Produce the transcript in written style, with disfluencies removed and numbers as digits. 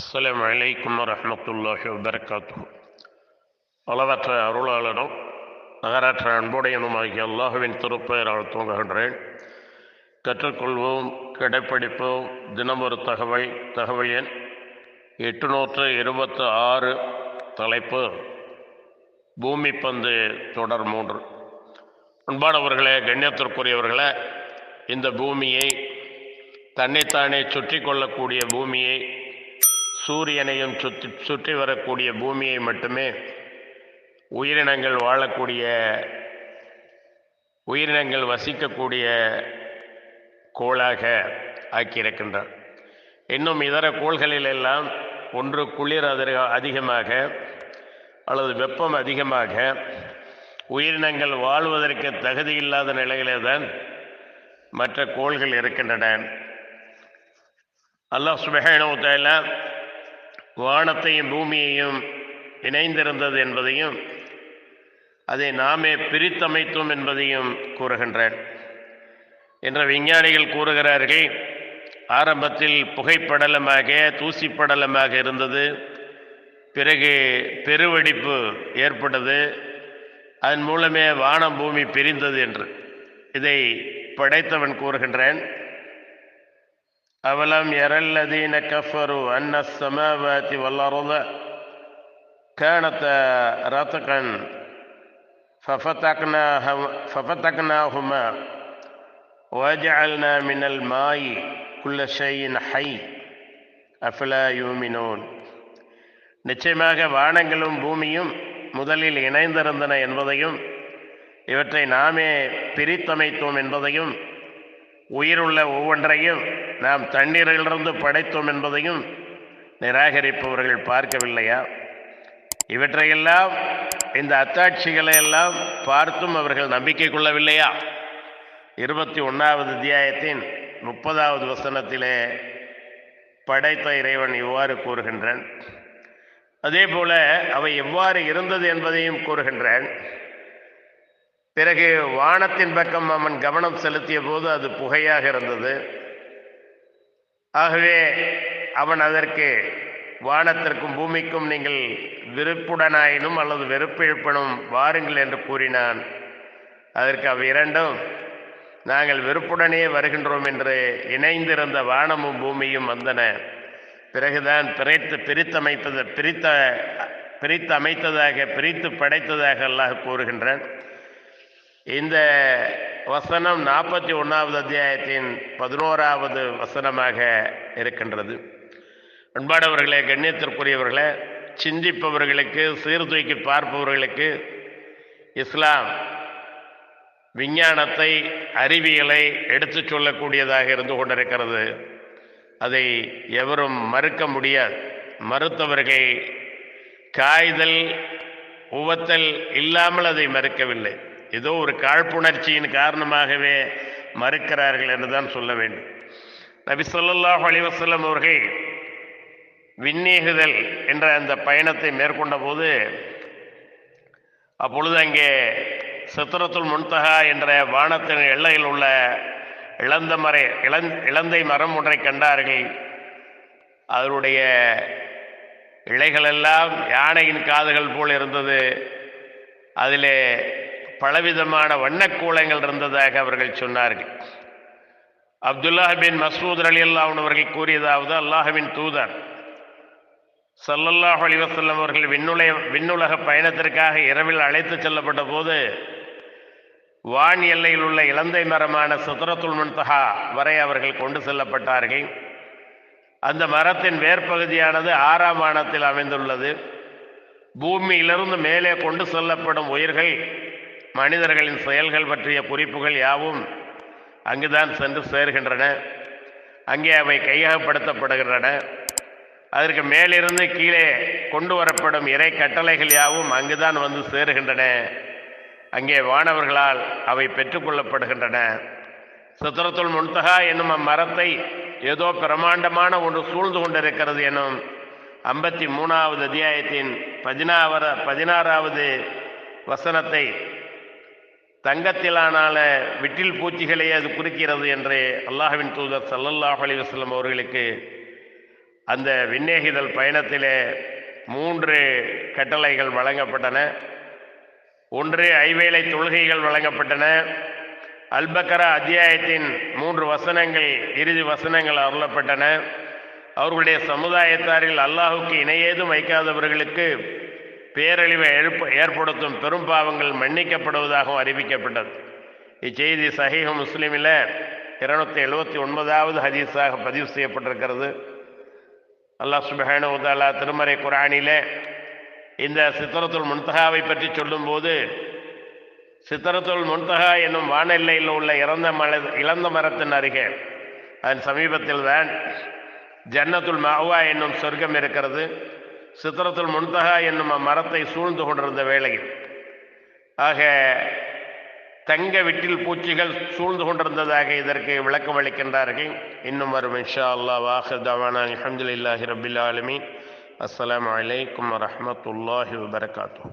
அஸ்ஸலாமு அலைக்கும் வரஹ்மத்துல்லாஹி வபரகாத்துஹு. அளவற்ற அருளாளனும் நகரற்ற அன்புடையனுமாகிய அல்லாஹுவின் திருப்பெயரால் துவங்குகின்றேன். கற்றுக்கொள்வோம், கடைப்பிடிப்போம். தினம் ஒரு தகவல் எண் 826. தலைப்பு பூமி பந்து தொடர் 3. அன்பானவர்களே, கண்ணியத்திற்குரியவர்களே, இந்த பூமியை, தன்னைத்தானே சுற்றி கொள்ளக்கூடிய பூமியை, சூரியனையும் சுற்றி வரக்கூடிய பூமியை மட்டுமே உயிரினங்கள் வசிக்கக்கூடிய கோளாக ஆக்கியிருக்கின்றார். இன்னும் இதர கோள்களிலெல்லாம் ஒன்று குளிர் அதிகமாக அல்லது வெப்பம் அதிகமாக உயிரினங்கள் வாழ்வதற்கு தகுதியில்லாத நிலையிலே தான் மற்ற கோள்கள் இருக்கின்றன. அல்லாஹ் சுப்ஹானஹு வ தஆலா வானத்தையும் பூமியையும் இணைந்திருந்தது என்பதையும் அதை நாமே பிரித்தமைத்தோம் என்பதையும் கூறுகின்றார். என்ற விஞ்ஞானிகள் கூறுகிறார்கள், ஆரம்பத்தில் புகைப்படலமாக தூசிப்படலமாக இருந்தது, பிறகு பெருவெடிப்பு ஏற்பட்டது, அதன் மூலமே வானம் பூமி பிரிந்தது என்று. இதை படைத்தவன் கூறுகின்றான், அவலம் யரல்லதீன கஃபரு அன்ன ஸமாவாதி வல் அர்த கானதா ரத்கன் ஃபஃபதக்னாஹுமா வஜஅல்னா மினல் மாஇ குல்ல ஷைஇன் ஹை அஃபலா யூமினூன். நிச்சயமாக வானங்களும் பூமியும் முதலில் இணைந்திருந்தன என்பதையும் இவற்றை நாமே பிரித்தமைத்தோம் என்பதையும் உயிருள்ள ஒவ்வொன்றையும் நாம் தண்ணீரிலிருந்து படைத்தோம் என்பதையும் நிராகரிப்பவர்கள் பார்க்கவில்லையா? இவற்றையெல்லாம், இந்த அத்தாட்சிகளை எல்லாம் பார்த்தும் அவர்கள் நம்பிக்கை கொள்ளவில்லையா? 21வது அத்தியாயத்தின் 30வது வசனத்திலே படைத்த இறைவன் இவ்வாறு கூறுகின்றான். அதே போல அவை எவ்வாறு இருந்தது என்பதையும் கூறுகின்றான். பிறகு வானத்தின் பக்கம் அவன் கவனம் செலுத்திய போது அது புகையாக இருந்தது. ஆகவே அவன் அதற்கு, வானத்திற்கும் பூமிக்கும் நீங்கள் விருப்புடனாயினும் அல்லது வெறுப்பிழப்பனும் வாருங்கள் என்று கூறினான். அதற்கு அவ்விரண்டும், நாங்கள் வெறுப்புடனே வருகின்றோம் என்று இணைந்திருந்த வானமும் பூமியும் வந்தன. பிறகுதான் பிரித்து படைத்ததாக அல்லாஹ் கூறுகின்றான். இந்த வசனம் 41வது அத்தியாயத்தின் 11வது வசனமாக இருக்கின்றது. அன்பானவர்களே, கண்ணியத்திற்குரியவர்களே, சிந்திப்பவர்களுக்கு, சீர்தூக்கி பார்ப்பவர்களுக்கு இஸ்லாம் விஞ்ஞானத்தை, அறிவியலை எடுத்து சொல்லக்கூடியதாக இருந்து கொண்டிருக்கிறது. அதை எவரும் மறுக்க முடியாது. மறுத்தவர்கள் காய்தல் உவத்தல் இல்லாமல் அதை மறுக்கவில்லை, ஏதோ ஒரு காழ்ப்புணர்ச்சியின் காரணமாகவே மறுக்கிறார்கள் என்றுதான் சொல்ல வேண்டும். நபி ஸல்லல்லாஹு அலைஹி வஸல்லம் அவர்கள் விண்ணேகுதல் என்ற அந்த பயணத்தை மேற்கொண்ட போது, அப்பொழுது அங்கே சித்ரத்துல் முன்தஹா என்ற வானத்தின் எல்லையில் உள்ள இளந்தை மரம் ஒன்றை கண்டார்கள். அதனுடைய இலைகளெல்லாம் யானையின் காதுகள் போல் இருந்தது. அதிலே பலவிதமான வண்ணக்கூலங்கள் இருந்ததாக அவர்கள் சொன்னார்கள். அப்துல்லாஹ் பின் மஸ்ஊத் ரலியல்லாஹு அன்ஹு அவர்கள் கூறியதாவது, அல்லாஹ்வின் தூதர் ஸல்லல்லாஹு அலைஹி வஸல்லம் அவர்கள் விண்ணுலக பயணத்திற்காக இரவில் அழைத்து செல்லப்பட்ட போது வான் எல்லையில் உள்ள இளந்தை மரமான சித்ரத்துல் முன்தஹா வரை அவர்கள் கொண்டு செல்லப்பட்டார்கள். அந்த மரத்தின் வேர்பகுதியானது 6ஆம் வானத்தில் அமைந்துள்ளது. பூமியிலிருந்து மேலே கொண்டு செல்லப்படும் உயிர்கள், மனிதர்களின் செயல்கள் பற்றிய குறிப்புகள் யாவும் அங்குதான் சென்று சேர்கின்றன. அங்கே அவை கையகப்படுத்தப்படுகின்றன. அதற்கு மேலிருந்து கீழே கொண்டு வரப்படும் இறை கட்டளைகள் யாவும் அங்குதான் வந்து சேருகின்றன. அங்கே வானவர்களால் அவை பெற்றுக்கொள்ளப்படுகின்றன. சித்ரத்துல் முன்தஹா என்னும் அம்மரத்தை ஏதோ பிரமாண்டமான ஒன்று சூழ்ந்து கொண்டிருக்கிறது எனும் 53வது அத்தியாயத்தின் 16வது வசனத்தை தங்கத்திலான விட்டில் பூச்சிகளே அது குறிக்கிறது என்று அல்லாஹ்வின் தூதர் ஸல்லல்லாஹு அலைஹி வஸல்லம் அவர்களுக்கு அந்த விண்ணேகிதல் பயணத்திலே 3 கட்டளைகள் வழங்கப்பட்டன. ஒன்று, ஐவேளை தொழுகைகள் வழங்கப்பட்டன. அல்பக்கரா அத்தியாயத்தின் 3 வசனங்கள், இறுதி வசனங்கள் அருளப்பட்டன. அவர்களுடைய சமுதாயத்தாரில் அல்லாஹுக்கு இணையேதும் வைக்காதவர்களுக்கு பேரழிவை ஏற்படுத்தும் பெரும் பாவங்கள் மன்னிக்கப்படுவதாகவும் அறிவிக்கப்பட்டது. இச்செய்தி சஹீஹ் முஸ்லிமில் 279வது ஹதீஸாக பதிவு செய்யப்பட்டிருக்கிறது. அல்லாஹ் சுப்ஹானஹு வ தஆலா திருமறை குர்ஆனிலே இந்த சித்ரத்துல் முன்தஹாவை பற்றி சொல்லும்போது, சித்ரத்துல் முன்தஹா என்னும் வானெல்லையில் உள்ள இளந்த மரத்தின் அருகே, அதன் சமீபத்தில் தான் ஜன்னத்துல் மஅவா என்னும் சொர்க்கம் இருக்கிறது. சித்ரத்துல் முன்தஹா என்னும் மரத்தை சூழ்ந்து கொண்டிருந்த வேளையில், ஆக தங்க விட்டில் பூச்சிகள் சூழ்ந்து கொண்டிருந்ததாக இதற்கு விளக்கம் அளிக்கின்றார்கள். இன்னும் வரும் இன்ஷா அல்லாஹ். வாஹிர் தவானா அல்ஹம்துலில்லாஹி ரப்பில் ஆலமீன். அஸ்ஸலாமு அலைக்கும் வரஹ்மத்துல்லாஹி வபரகாத்துஹு.